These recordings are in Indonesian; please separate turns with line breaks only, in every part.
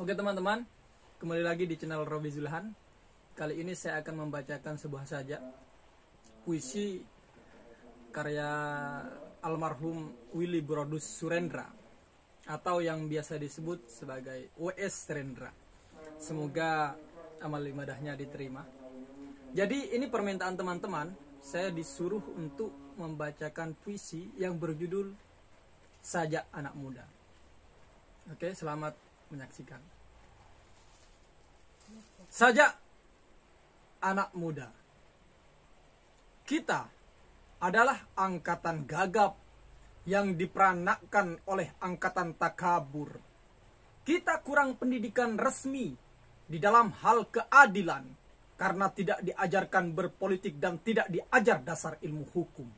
Oke teman-teman, kembali lagi di channel Robi Zulhan. Kali ini saya akan membacakan sebuah sajak puisi karya almarhum Willy Brodus Surendra atau yang biasa disebut sebagai W.S. Surendra. Semoga amal ibadahnya diterima. Jadi ini permintaan teman-teman, saya disuruh untuk membacakan puisi yang berjudul Sajak Anak Muda. Oke, selamat menyaksikan. Sajak anak muda. Kita adalah angkatan gagap yang diperanakkan oleh angkatan takabur. Kita kurang pendidikan resmi di dalam hal keadilan karena tidak diajarkan berpolitik dan tidak diajar dasar ilmu hukum.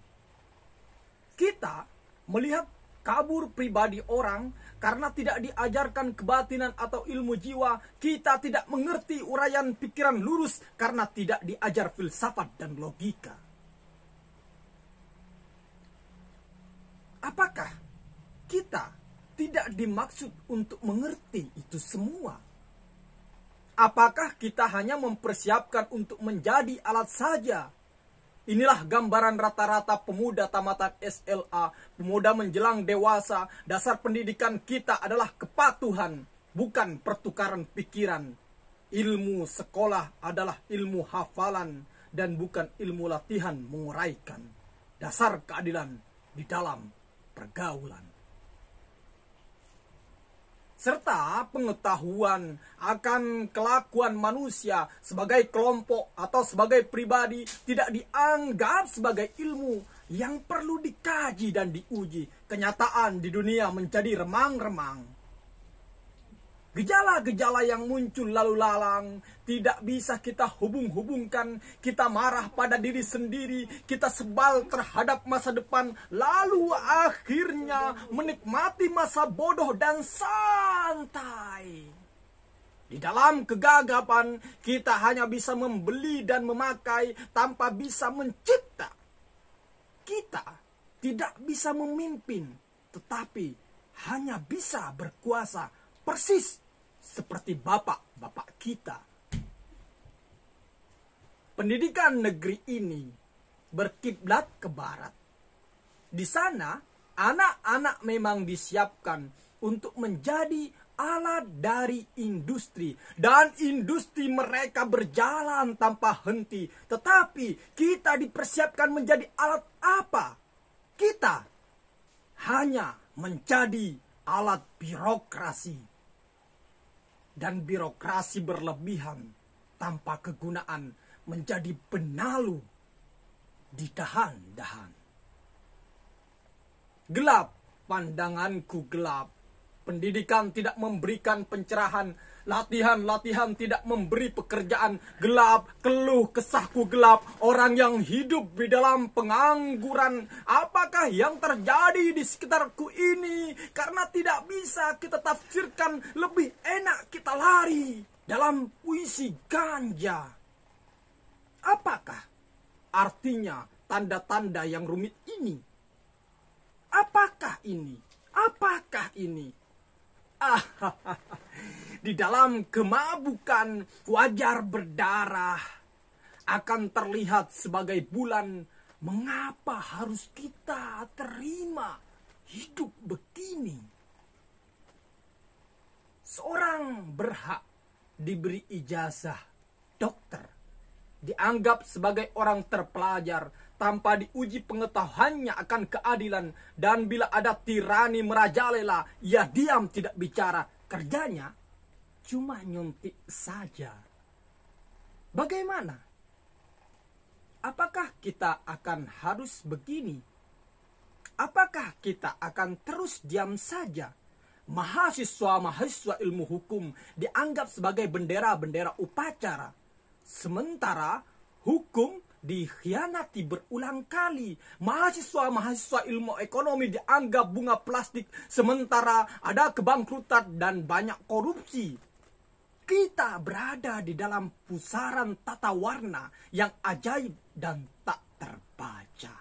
Kita melihat kabur pribadi orang karena tidak diajarkan kebatinan atau ilmu jiwa. Kita tidak mengerti uraian pikiran lurus karena tidak diajar filsafat dan logika. Apakah kita tidak dimaksud untuk mengerti itu semua? Apakah kita hanya mempersiapkan untuk menjadi alat saja? Inilah gambaran rata-rata pemuda tamatan SLA, pemuda menjelang dewasa. Dasar pendidikan kita adalah kepatuhan, bukan pertukaran pikiran. Ilmu sekolah adalah ilmu hafalan dan bukan ilmu latihan menguraikan. Dasar keadilan di dalam pergaulan. Serta pengetahuan akan kelakuan manusia sebagai kelompok atau sebagai pribadi tidak dianggap sebagai ilmu yang perlu dikaji dan diuji. Kenyataan di dunia menjadi remang-remang. Gejala-gejala yang muncul lalu lalang tidak bisa kita hubung-hubungkan. Kita marah pada diri sendiri, kita sebal terhadap masa depan, lalu akhirnya menikmati masa bodoh dan santai. Di dalam kegagapan, kita hanya bisa membeli dan memakai tanpa bisa mencipta. Kita tidak bisa memimpin, tetapi hanya bisa berkuasa persis seperti bapak-bapak kita. Pendidikan negeri ini berkiblat ke barat. Di sana, anak-anak memang disiapkan untuk menjadi alat dari industri. Dan industri mereka berjalan tanpa henti. Tetapi kita dipersiapkan menjadi alat apa? Kita hanya menjadi alat birokrasi. Dan birokrasi berlebihan tanpa kegunaan menjadi benalu di dahan-dahan. Gelap, pandanganku gelap. Pendidikan tidak memberikan pencerahan. Latihan-latihan tidak memberi pekerjaan. Gelap, keluh kesahku gelap. Orang yang hidup di dalam pengangguran. Apakah yang terjadi di sekitarku ini? Karena tidak bisa kita tafsirkan, lebih enak kita lari dalam puisi ganja. Apakah artinya tanda-tanda yang rumit ini? Apakah ini? Apakah ini? Di dalam kemabukan wajar berdarah akan terlihat sebagai bulan. Mengapa harus kita terima hidup begini? Seorang berhak diberi ijazah dokter, dianggap sebagai orang terpelajar tanpa diuji pengetahuannya akan keadilan. Dan bila ada tirani merajalela, ia diam tidak bicara. Kerjanya cuma nyuntik saja. Bagaimana? Apakah kita akan harus begini? Apakah kita akan terus diam saja? Mahasiswa-mahasiswa ilmu hukum dianggap sebagai bendera-bendera upacara. Sementara hukum dikhianati berulang kali. Mahasiswa-mahasiswa ilmu ekonomi dianggap bunga plastik. Sementara ada kebangkrutan dan banyak korupsi. Kita berada di dalam pusaran tata warna yang ajaib dan tak terbaca.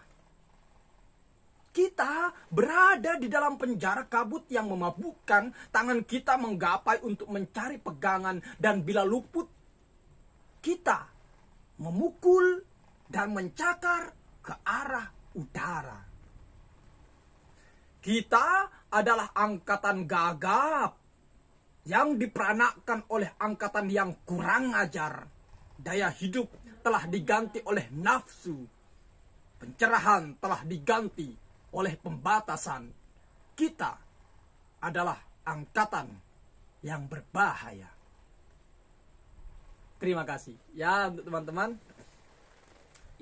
Kita berada di dalam penjara kabut yang memabukkan, tangan kita menggapai untuk mencari pegangan, dan bila luput, kita memukul dan mencakar ke arah udara. Kita adalah angkatan gagap yang diperanakkan oleh angkatan yang kurang ajar. Daya hidup telah diganti oleh nafsu. Pencerahan telah diganti oleh pembatasan. Kita adalah angkatan yang berbahaya. Terima kasih. Ya, untuk teman-teman,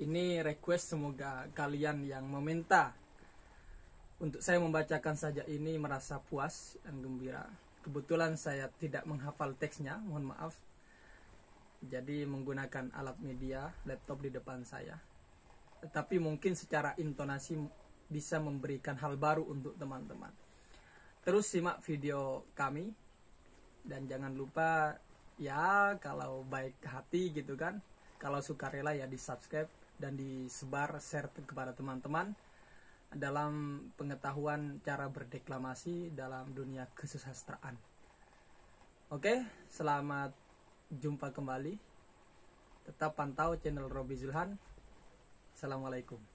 ini request, semoga kalian yang meminta untuk saya membacakan saja ini merasa puas dan gembira. Kebetulan saya tidak menghafal teksnya, mohon maaf. Jadi menggunakan alat media, laptop di depan saya. Tetapi mungkin secara intonasi bisa memberikan hal baru untuk teman-teman. Terus simak video kami, dan jangan lupa ya, kalau baik hati gitu kan, kalau sukarela ya di subscribe dan disebar, share kepada teman-teman dalam pengetahuan cara berdeklamasi dalam dunia kesusastraan. Oke, selamat jumpa kembali. Tetap pantau channel Robi Zulhan. Assalamualaikum.